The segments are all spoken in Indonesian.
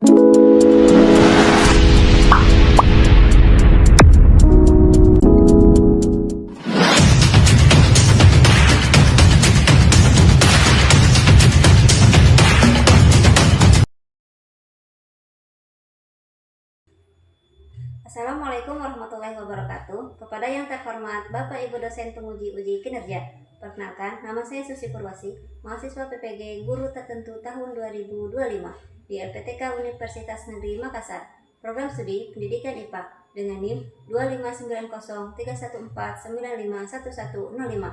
Assalamualaikum warahmatullahi wabarakatuh. Kepada yang terhormat Bapak Ibu dosen penguji uji kinerja, perkenalkan nama saya Susi Purwasi, mahasiswa PPG Guru Tertentu tahun 2025 di LPTK Universitas Negeri Makassar, program studi Pendidikan IPA dengan NIM 2590314951105.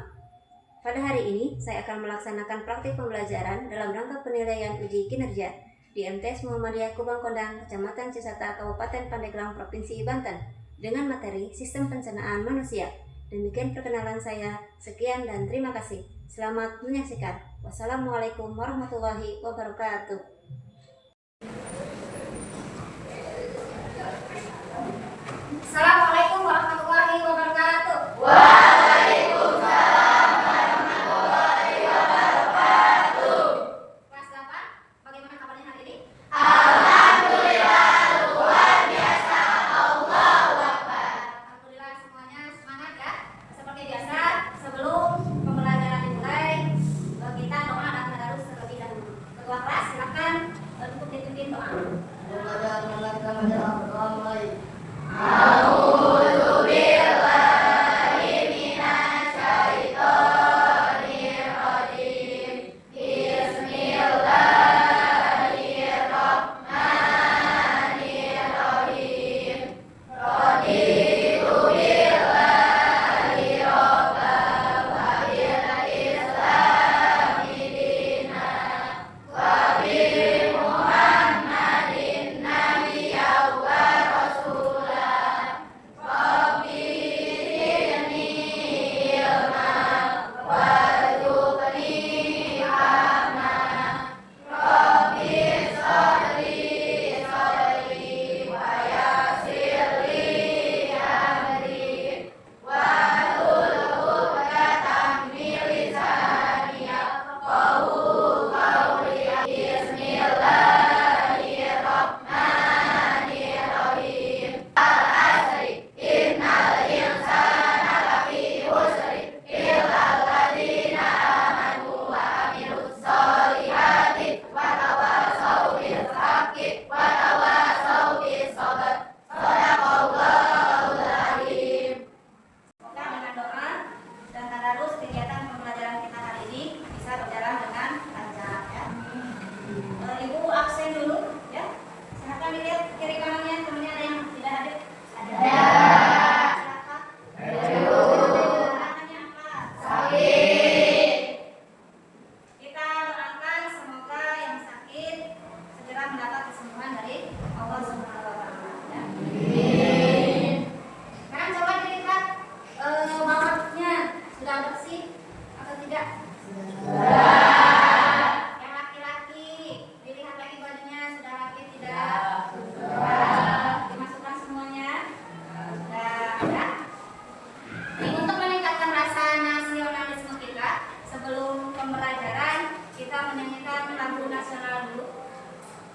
Pada hari ini saya akan melaksanakan praktik pembelajaran dalam rangka penilaian uji kinerja di MTs Muhammadiyah Kubang Kondang, Kecamatan Cisata, Kabupaten Pandeglang, Provinsi Banten, dengan materi Sistem Pencernaan Manusia. Demikian perkenalan saya. Sekian dan terima kasih. Selamat menyaksikan. Wassalamualaikum warahmatullahi wabarakatuh. Assalamualaikum warahmatullahi wabarakatuh.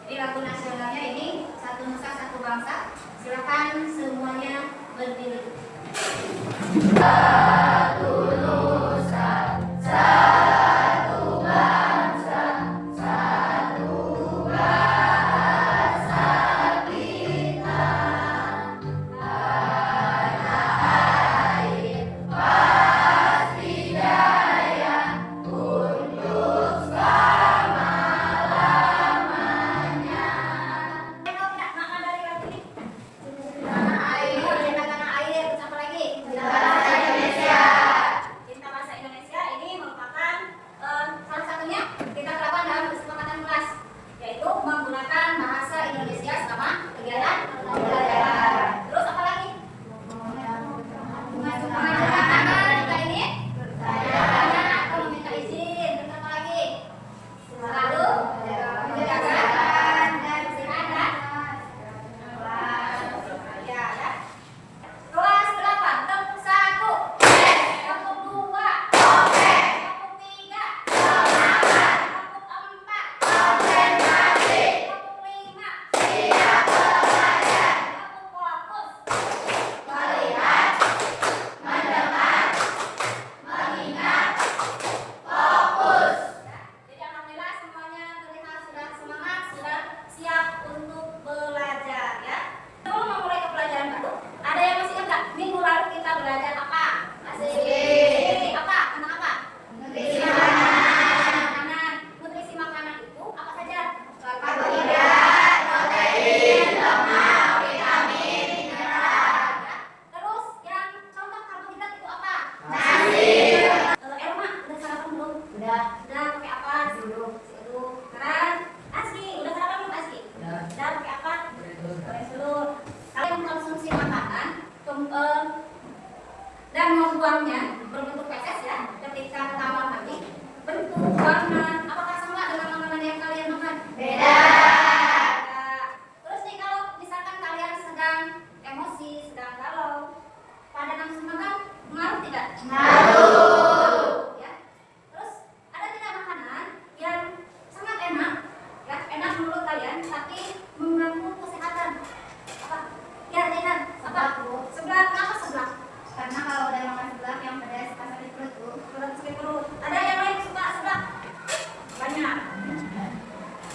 Jadi lagu nasionalnya ini Satu Nusa Satu Bangsa. Silakan semuanya berdiri. Satu Nusa, satu bangsa, satu bahasa kita. Tanah air pasti jaya untuk selama-lamanya. Makna dari lagu ini? Tanah air, cinta tanah air, terus apa lagi? Cinta Indonesia. tapi mengganggu kesehatan. Apa? Ya, Dinar. Apa? Seblak. Kenapa seblak? Karena kalau udah makan seblak yang pedas pas sakit perut tuh. Sakit perut. Ada yang lain suka seblak? Banyak.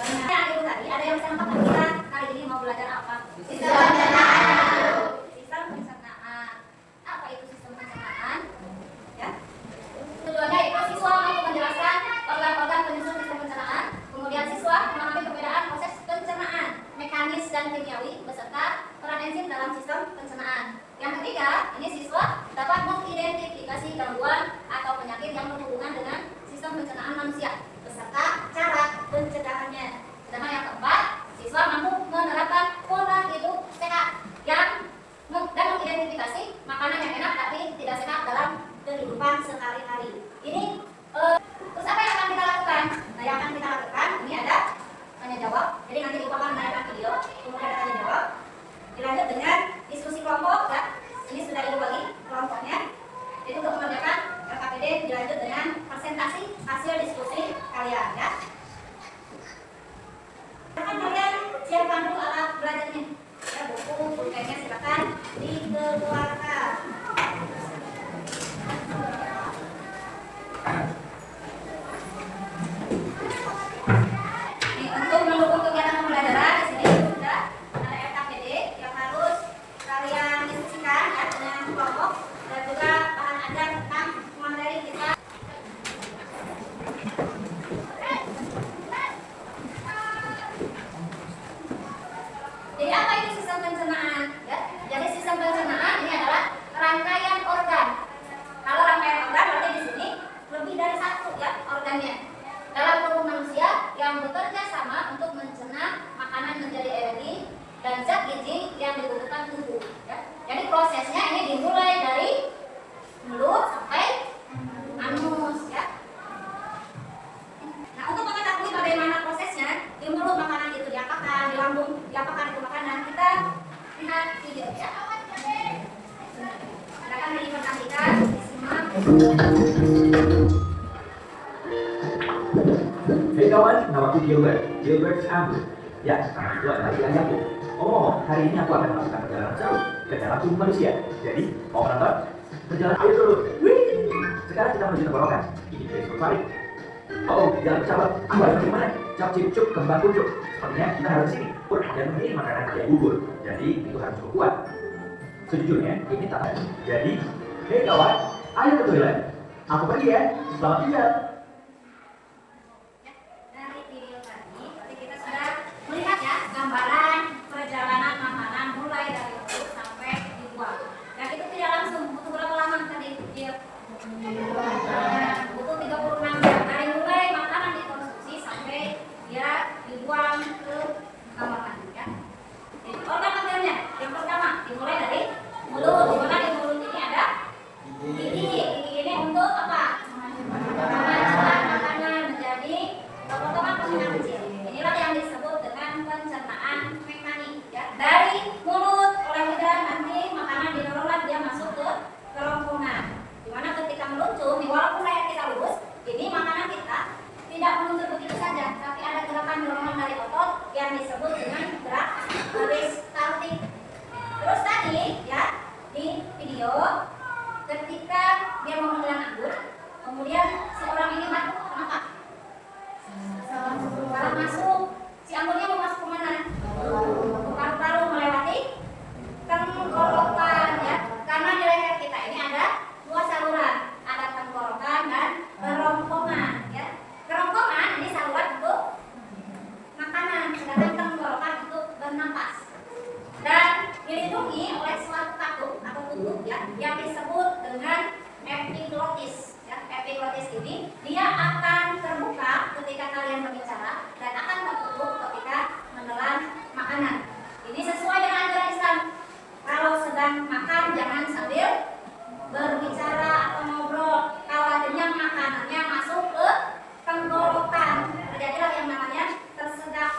Ya, Ibu tadi ada yang bisa nangkap kita. Kali ini mau belajar apa? Sistem pencernaan. Sistem pencernaan. Apa itu sistem pencernaan? Ya. Tujuannya itu siswa mampu menjelaskan organ-organ penyusun sistem pencernaan. Kemudian siswa memahami perbedaan proses pencernaan, mekanis dan kimiawi beserta peran enzim dalam sistem pencernaan. Yang ketiga, ini siswa dapat mengidentifikasi gangguan atau penyakit yang berhubungan dengan sistem pencernaan manusia beserta cara pencegahannya. Sedangkan yang keempat, siswa mampu menerapkan pola hidup sehat dan mengidentifikasi makanan yang enak tapi tidak sehat dalam kehidupan sehari-hari. Ini terus apa yang akan kita lakukan? Nah, yang akan kita lakukan ini ada tanya jawab. Jadi nanti Ibu akan menayangkan video, kemudian ada tanya jawab. Dilanjut dengan diskusi kelompok, ya. Ini sudah Ibu bagi kelompoknya. Itu untuk mengerjakan LKPD dilanjut dengan presentasi hasil diskusi kalian, ya. Silakan kalian siapkan dulu alat belajarnya. Ya, buku, pulpennya silakan dikeluarkan. Untuk mendukung kegiatan pembelajaran di sini sudah ada LKPD yang harus kalian diskusikan ya dengan kelompok dan juga bahan ajar tentang materi kita. Jadi apa itu sistem pencernaan? Ya, jadi sistem pencernaan ini adalah rangkaian organ. Kalau rangkaian organ berarti di sini lebih dari satu ya organnya dalam tubuh manusia yang bekerja sama untuk mencerna makanan menjadi energi dan zat gizi yang dibutuhkan tubuh. Ya. Jadi prosesnya ini dimulai dari mulut sampai anus. Ya. Nah, untuk mengetahui bagaimana prosesnya di mulut makanan itu diapakan, di lambung diapakan itu makanan, kita lihat video ya. Silakan diperhatikan, disimak. Hei kawan, namaku Gilbert Ambu. Ya, itu adalah pilihan aku. Oh, hari ini aku akan melakukan perjalanan jauh ke dalam tubuh manusia. Jadi, mau menonton? Perjalanan ayo dulu. Wih! Sekarang kita menuju tenggorokan. Ini Facebook Farid. Oh, jangan bersabar. Aku harus gimana? Cap cip cup kembang kucuk. Sepertinya kita harus sini. Dan memilih makanan kayak bubur. Jadi, itu harus cukup kuat. Sejujurnya, ini tak ada. Jadi, hei kawan, ayo ke toilet. Aku pergi ya. Selamat tinggal. Dari video tadi, berarti kita sudah melihat ya gambaran perjalanan makanan mulai dari mulut sampai dibuang. Dan itu tidak langsung, butuh berapa lama tadi dia? Butuh 36 jam dari mulai makanan dikonsumsi sampai dia dibuang ke kamar mandi ya. Jadi organ-organnya yang pertama dimulai dari mulut. Di mana di mulut ini ada gigi. Gigi ini untuk apa? Memancarkan makanan menjadi potongan kecil. Inilah yang disebut dengan pencernaan mekanik ya. Dari mulut oleh lidah nanti makanan didoronglah dia masuk ke kerongkongan. Dimana ketika meluncur, walaupun layar kita lurus, ini makanan kita tidak meluncur begitu saja, tapi ada gerakan dorongan dari otot yang disebut dengan gerak peristaltik. Terus tadi ya di video ketika dia mau menelan anggur, kemudian si orang ini batuk, kenapa? Salah masuk, si anggurnya mau masuk ke mana? Paru-paru melewati tenggorokan ya, karena di leher kita ini ada dua saluran, ada tenggorokan dan kerongkongan ya. Kerongkongan ini saluran untuk makanan, sedangkan tenggorokan untuk bernapas dan dilindungi oleh suatu katup atau tutup ya yang disebut dengan epiglotis ya. Epiglotis ini dia akan terbuka ketika kalian berbicara dan akan tertutup ketika menelan makanan. Ini sesuai dengan ajaran Islam. Kalau sedang makan jangan sambil berbicara atau ngobrol. Khawatirnya makanannya masuk ke tenggorokan, terjadilah yang namanya tersedak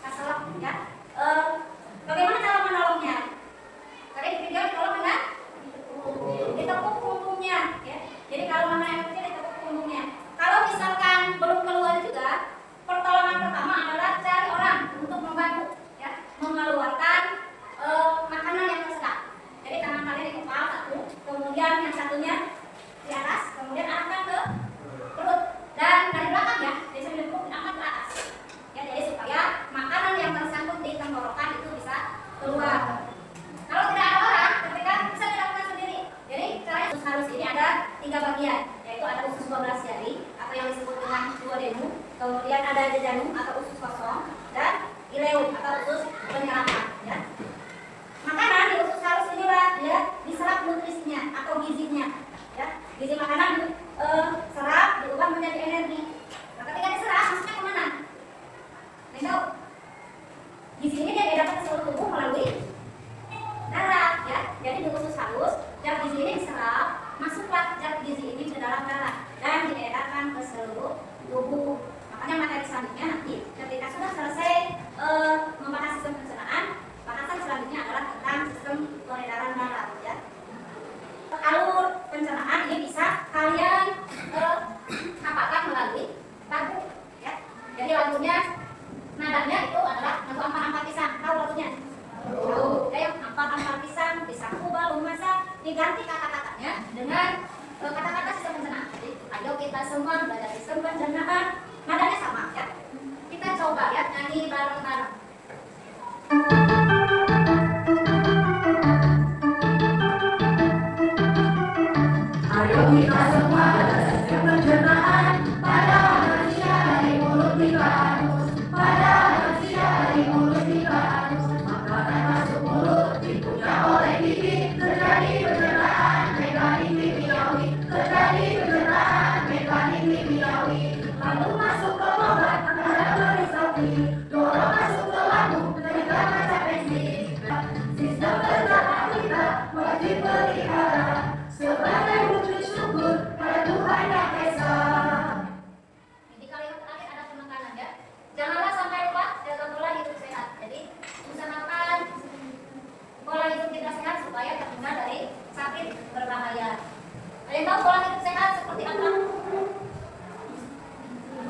keselak ya. Bagaimana cara menolongnya? Tadi di video ditolong dengan ditekuk punggungnya ya. Jadi kalau makanan yang kecil ditekuk punggungnya. Kalau misalkan belum keluar juga, pertolongan pertama adalah cari orang untuk membantu. mengeluarkan makanan yang tersedak. Jadi tangan kalian di kepala satu, kemudian yang satunya di atas, kemudian arahkan ke perut dan dari belakang ya, jadi sambil dipukul angkat ke atas. Ya, jadi supaya makanan yang tersangkut di tenggorokan itu bisa keluar. Kalau tidak ada orang, ketika bisa dilakukan sendiri. Jadi caranya usus halus ini ada 3 bagian, yaitu ada usus 12 jari atau yang disebut dengan duodenum, kemudian ada jejunum atau usus kosong, dan ileum atau usus penyerapan. Ya. Makanan di usus halus inilah dia diserap nutrisinya atau gizinya. Ya. Gizi makanan serap diubah menjadi energi. Nah, ketika diserap masuknya kemana? Tahu? Gizi ini dia dapat ke seluruh tubuh melalui darah, ya. Jadi di usus halus zat gizi ini diserap, masuklah zat gizi ini ke dalam darah dan diedarkan ke seluruh tubuh. Makanya materi selanjutnya nanti ketika sudah selesai membahas sistem pencernaan, bahasan selanjutnya adalah tentang sistem peredaran darah, ya. Alur pencernaan ini bisa kalian hafalkan melalui lagu, ya. Jadi lagunya nadanya itu adalah lagu ampar-ampar pisang. Tahu lagunya? Tahu. Ya, ampar-ampar pisang, pisangku baru masak, diganti kata-katanya dengan kata-kata sistem pencernaan. Jadi, ayo kita semua belajar sistem pencernaan. Nadanya sama, ya. Kita coba ya nyanyi bareng-bareng. Ayo kita semua belajar sistem pencernaan. Pada manusia dari mulut hingga anus, pada manusia dari mulut hingga anus. Makanan masuk mulut dipunya oleh gigi, terjadi pencernaan mekanik kimiawi, terjadi pencernaan mekanik kimiawi. Lalu masuk ke obat, ada berisauki, dorong masuk ke lambung, ketika macam bensin. Sistem pencernaan kita wajib pelihara sebagai wujud syukur pada Tuhan Yang Esa. Jadi kalimat terakhir ada penekanan, ya. Janganlah sampai lupa jaga pola hidup sehat. Jadi usahakan pola hidup kita sehat supaya terhindar dari sakit berbahaya. Ada yang tahu pola hidup sehat seperti apa?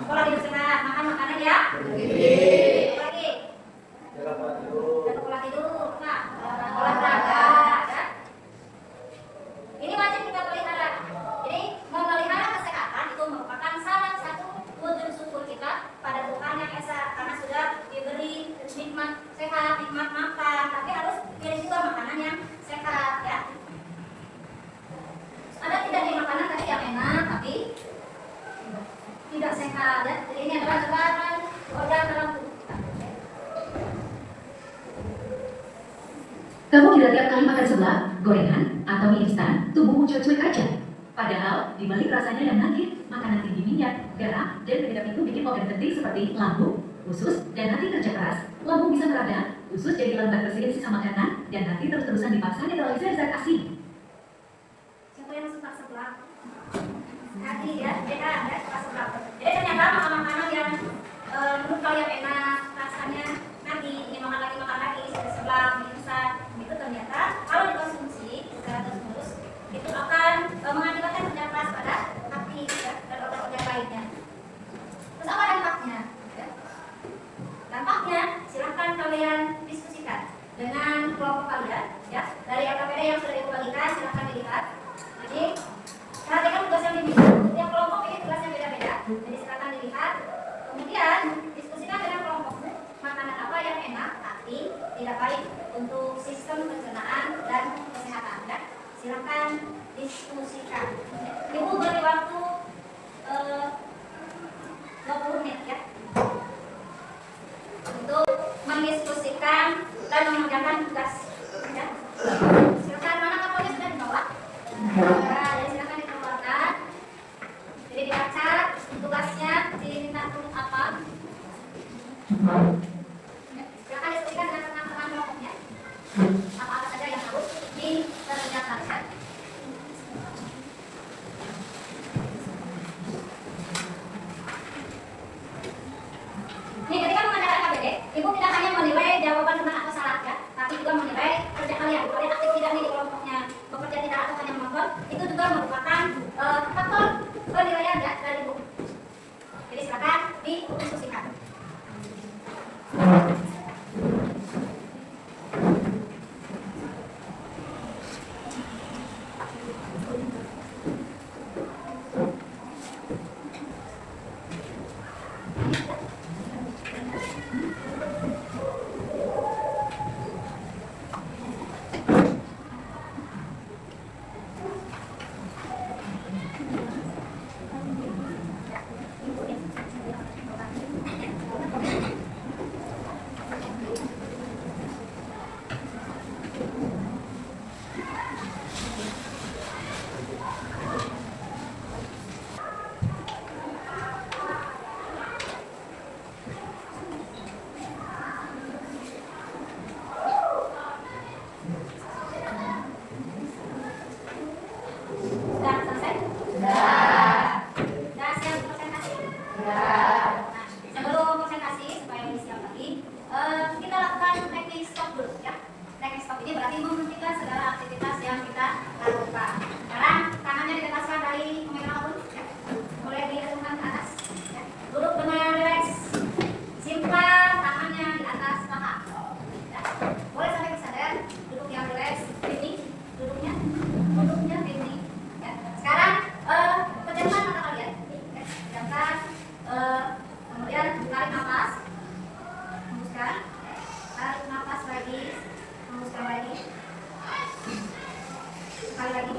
Pola hidup sehat, makan makanan ya. Apa lagi? Jaga pola tidur. Nah, olahraga. Ya. Ini wajib kita pelihara. Jadi memelihara kesehatan itu merupakan salah satu wujud syukur kita pada Tuhan Yang Esa, karena sudah diberi nikmat sehat, nikmat makan, tapi harus pilih juga makanan yang sehat, ya. Ada tidak nih makanan tadi yang enak tapi tidak sehat, ya. Jadi ini adalah sebaran organ dalam tubuh kita. Kamu kira tiap kali makan seblak, gorengan, atau mie instan, tubuhmu cuek-cuek aja. Padahal, dibalik rasanya yang nagih, makanan tinggi minyak, garam, dan penyedap itu bikin organ penting seperti lambung, usus, dan hati kerja keras. Lambung bisa meradang, usus jadi lambat bersihin sisa makanan, dan hati terus-terusan dipaksa netralisir zat asin. Siapa yang suka seblak? Hati, ya, beda ya, suka seblak. Jadi ternyata makanan yang menurut kalian enak, rasanya nanti ingin makan lagi, seperti seblak, mie instan, itu ternyata kalau dikonsumsi secara terus-menerus itu akan mengakibatkan kerja keras pada hati, ya, dan organ-organ lainnya. Terus apa dampaknya? Ya. Dampaknya silahkan kalian diskusikan dengan kelompok kalian, ya. Dari LKPD yang sudah dibagikan silahkan dilihat. Jadi perhatikan tugas yang diminta. Setiap kelompok ini tugasnya beda-beda. Jadi silahkan dilihat. Kemudian diskusikan dengan kelompokmu makanan apa yang enak tapi tidak baik untuk sistem pencernaan dan kesehatan, ya. Silahkan diskusikan. Ibu beri waktu 20 menit, ya, untuk mendiskusikan dan mengerjakan tugas, ya. Silakan, mana kapalnya sudah dibawa? Nah, jadi silakan dikeluarkan. Jadi dicatat tugasnya diminta untuk apa? Silakan diskusikan dengan teman-teman kelompoknya. Apa-apa saja yang harus dikerjakan, ya. Nih, ketika mengerjakan KBD, ibu tidak hanya menilai jawaban benar atau salah, ya, tapi juga menilai kerja kalian. Kalian aktif tidak nih di kelompoknya, bekerja tidak atau hanya menonton, itu juga merupakan faktor penilaian, ya, dari ibu. Jadi silakan didiskusikan. sekali lagi.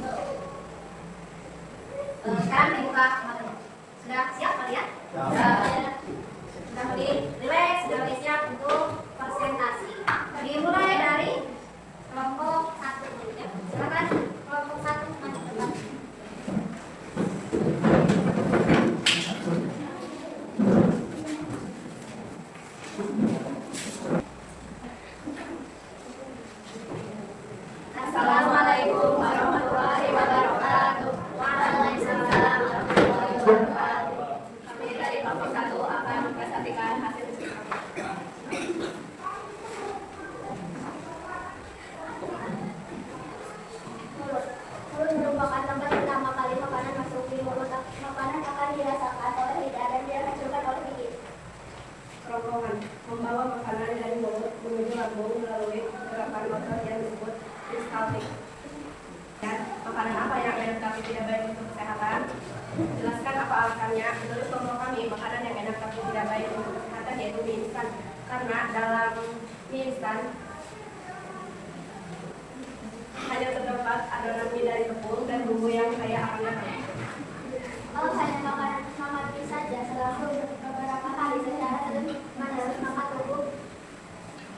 Sekarang dibuka matanya. Sudah siap kalian? Sudah lebih rileks, sudah lebih siap untuk presentasi. Dimulai dari kelompok 1. Ya, silakan kelompok 1 maju ke depan. Assalamualaikum warahmatullahi wabarakatuh. Waalaikumsalam warahmatullahi wabarakatuh. Kami dari kelompok 1 akan mempresentasikan hasil diskusi kami. Mulut merupakan tempat pertama kali makanan masuk di mulut. Makanan akan dirasakan oleh lidah dan dihancurkan oleh gigi. Kerongkongan membawa makanan dari mulut menuju lambung melalui gerakan otot yang disebut peristaltik. Dan makanan apa yang enak tapi tidak baik untuk kesehatan? Jelaskan apa alasannya. Menurut kelompok kami, makanan yang enak tapi tidak baik untuk kesehatan yaitu mie instan. Karena dalam mie instan hanya terdapat adonan mie dari tepung dan bumbu yang kaya akan lemak. Kalau hanya makan mie saja selama beberapa hari secara terus-menerus, maka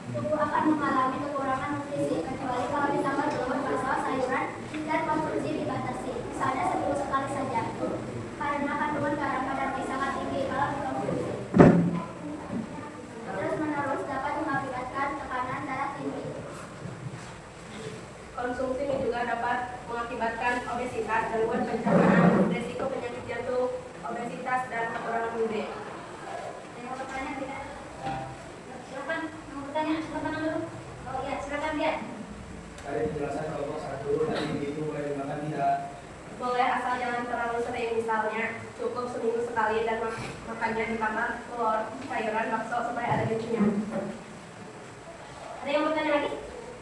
tubuh akan mengalami kekurangan nutrisi, kecuali kalau ditambah telur, bakso, sayuran, dan konsumsi dibatasi, misalnya seminggu sekali saja. Karena kandungan garam pada mie sangat tinggi kalau dikonsumsi. Terus-menerus dapat mengakibatkan tekanan darah tinggi. Konsumsi mie juga dapat mengakibatkan obesitas, gangguan pencernaan, risiko penyakit jantung, obesitas, dan kekurangan gede. Yang bertanya tidak? Silakan, mau bertanya? Silakan dulu. Oh iya, silakan dia. Dari penjelasan kelompok 1 tadi itu boleh dimakan tidak? Boleh asal jangan terlalu sering, misalnya cukup seminggu sekali dan makannya ditambah telur, sayuran, bakso supaya ada gizinya. Ada yang mau bertanya lagi?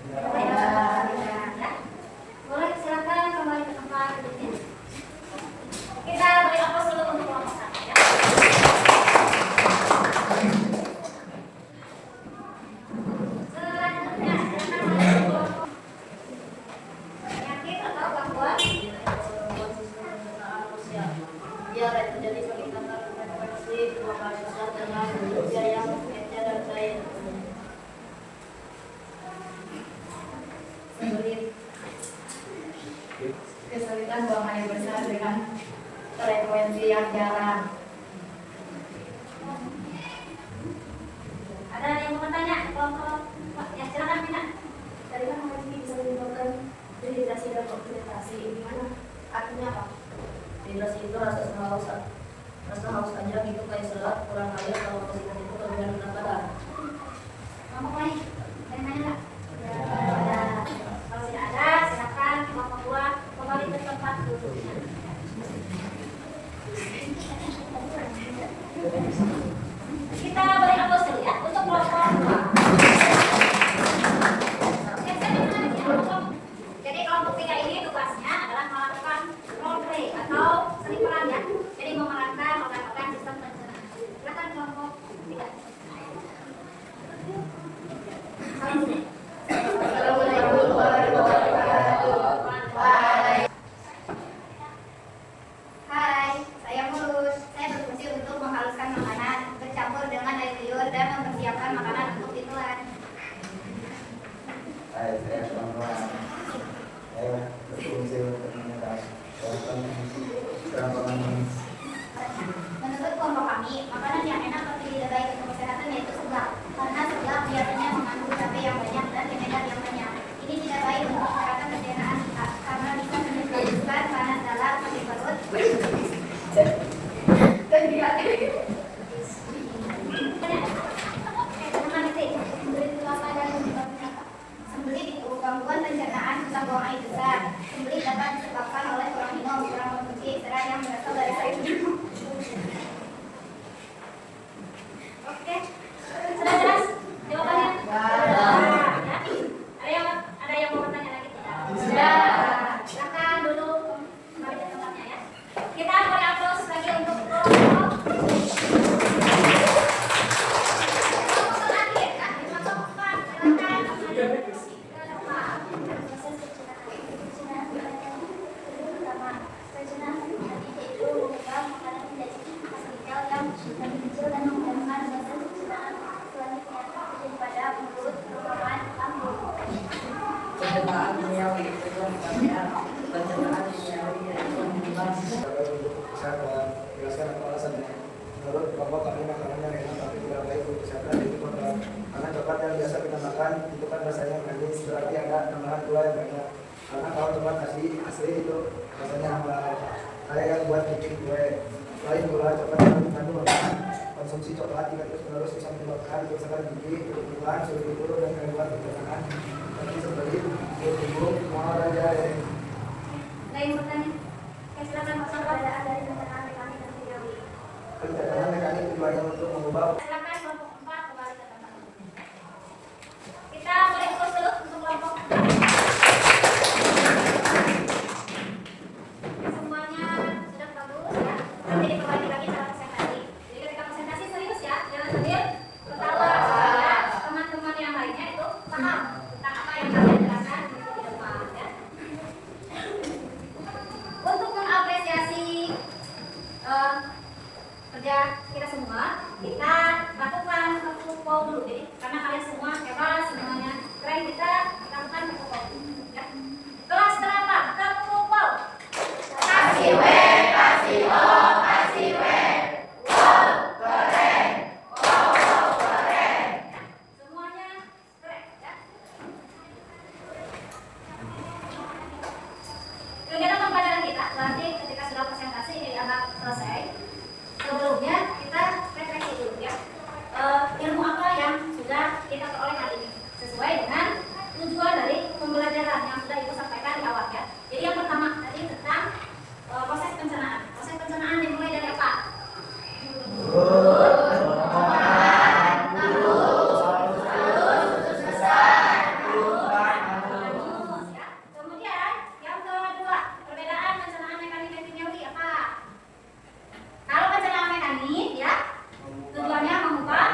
Ya. Boleh, silakan kembali ke tempat duduknya. Kita beri aplaus dulu untuk kelompok 1 ya. Selanjutnya, silakan masuk kelompok penyakit atau gangguan. Biar terjadi peningkatan frekuensi global sosial dengan biaya encer dan cair. Kesulitan buang air besar dengan frekuensi yang jarang. Ada yang mau bertanya? Kelompok ya, silakan Pina. Tadi kan ini bisa menyebabkan dehidrasi dan oksigenasi. Gimana? Artinya apa? Dehidrasi itu rasa haus aja gitu, kayak selat, kurang air. Kalau oksigen itu kelebihan berat badan. Kelompok lain, ada yang nanya nggak? Ada. Kalau tidak ada, silakan kelompok 2 kembali ke tempat duduknya. Kita beri aplaus dulu ya untuk kelompok 2. Jadi kelompok 3 ini tugasnya adalah melakukan role play atau seni peran ya. Jadi memerankan organ-organ sistem pencernaan. Silakan kelompok 3. Salam sini. Assalamualaikum warahmatullahi wabarakatuh. Hai, saya Mulus. Saya berfungsi untuk menghaluskan makanan, bercampur dengan air liur dan mempersiapkan makanan untuk ditelan. Hai, saya kawan-kawan. Saya berfungsi untuk menyetas transformasi. Menurut kelompok kami, makanan yang enak tapi tidak baik untuk kesehatan yaitu seblak. Karena seblak biasanya mengandung cabai yang banyak dan vinegar yang banyak. Ini tidak baik untuk kesehatan pencernaan kita karena bisa menyebabkan panas dalam sakit perut. Sembelit itu gangguan pencernaan, susah buang air besar. Sembelit dapat pencernaan kimiawi, tujuan pencernaan kimiawi yaitu menimbang Kesehatan, jelaskan apa alasannya. Menurut kelompok kami makanannya enak tapi tidak baik untuk kesehatan itu karena coklat yang biasa kita makan itu kan rasanya manis, berarti ada tambahan gula yang banyak. Karena kalau coklat asli itu rasanya hambar. Kayak yang buat bikin kue. Selain gula, coklat yang mengandung lemak. Konsumsi coklat tidak terus-menerus bisa menyebabkan kerusakan gigi, kerukulan, sulit tidur, dan gangguan pencernaan. Seperti sebelit, tubuh, mual, dan diare. Lain bertanya. Silakan Pak Sabar dari pencernaan mekanik dan kimiawi. Pencernaan mekanik tujuannya untuk mengubah Silakan kelompok 4 kembali ke tempat. Kita boleh fokus dulu untuk kelompok 4. Semuanya sudah bagus ya. Nanti diperbaiki lagi cara presentasi. Jadi ketika presentasi serius ya, jangan sambil ketawa supaya teman-teman yang lainnya itu paham tentang apa yang kalian jelaskan di depan ya. Untuk mengapresiasi kerja kita semua, kita lakukan kepupau dulu. Jadi karena kalian semua hebat, semuanya keren, kita lakukan kepupau ya. Kelas berapa? Kepupau. Kasih W, kasih O, kasih W. Wow, keren. Wow, keren. Semuanya keren ya. Kegiatan pembelajaran kita berarti ketika sudah presentasi ini dianggap selesai. Sebelumnya kita refleksi dulu ya, ilmu apa yang sudah kita peroleh hari ini sesuai dengan tujuan dari pembelajaran yang sudah Ibu sampaikan di awal ya. Jadi yang pertama tadi tentang proses pencernaan. Proses pencernaan dimulai dari apa? Kemudian yang kedua, perbedaan pencernaan mekanik dan kimiawi apa? Kalau pencernaan mekanik ya, tujuannya mengubah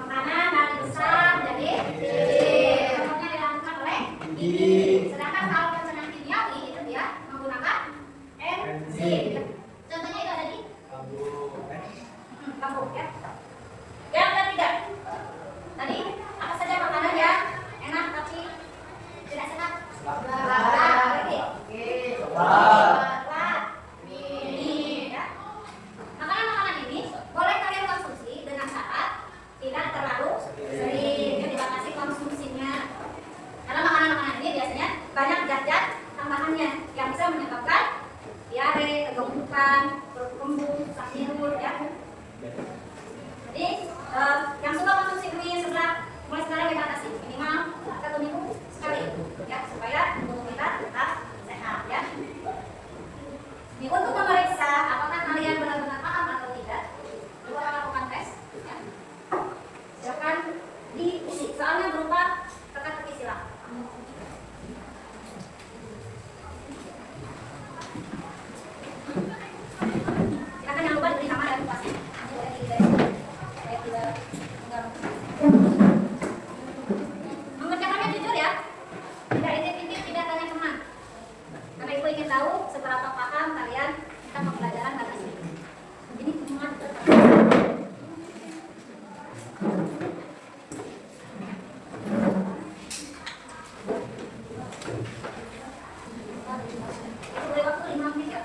makanan dari besar jadi kecil. Contohnya dilakukan oleh gigi. Sedangkan kalau pencernaan kimiawi itu dia menggunakan enzim. Contohnya itu ada di lambung ya. Yang ketiga, tadi apa saja makanan yang enak tapi tidak sehat? Lagi. Mie ya. Makanan-makanan ini boleh kalian konsumsi dengan syarat tidak terlalu sering, ya, dibatasi konsumsinya. Karena makanan-makanan ini biasanya banyak zat-zat tambahannya yang bisa menyebabkan diare, kegemukan, perut kembung, susah tidur ya. Jadi yang suka konsumsi mie mulai sekarang dibatasi minimal 1 minggu sekali ya supaya tubuh kita tetap sehat ya. Ini untuk memeriksa apakah kalian benar-benar paham atau tidak, Ibu akan lakukan tes. Ya. Silakan diisi, soalnya berupa teka-teki silang. Silakan jangan lupa diberi nama dan pasti. Saya tidak mengerjakannya jujur ya, tidak intip-intip, tidak tanya teman. Karena Ibu ingin tahu seberapa paham kalian tentang pembelajaran hari ini. Ini semua boleh waktu 5 menit ya.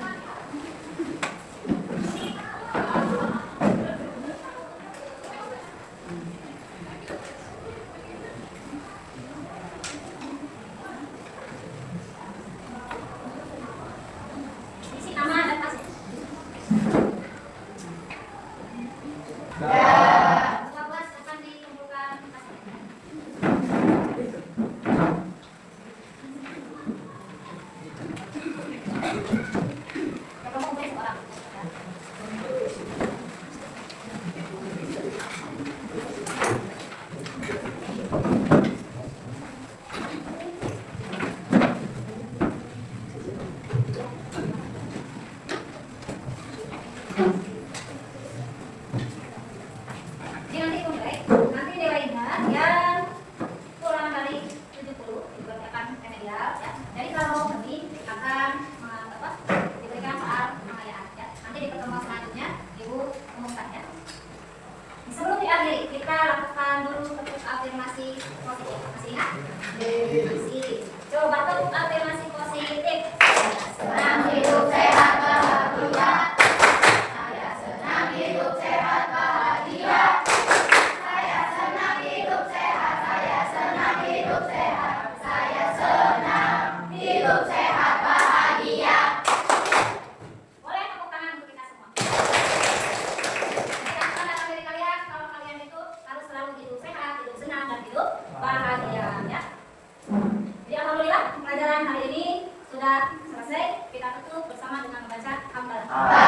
Definisi. Coba tuh afirmasi positif. Senang hidup sehat bahagia. Saya senang hidup sehat bahagia. Saya senang hidup sehat. Saya senang hidup sehat. Saya senang hidup sehat bahagia. Boleh tepuk tangan untuk kita semua. Kita akan datang dari kalian kalau kalian itu harus selalu hidup sehat, hidup senang dan hidup bahagia ya. Jadi alhamdulillah pelajaran hari ini sudah selesai. Kita tutup bersama dengan membaca hamdalah.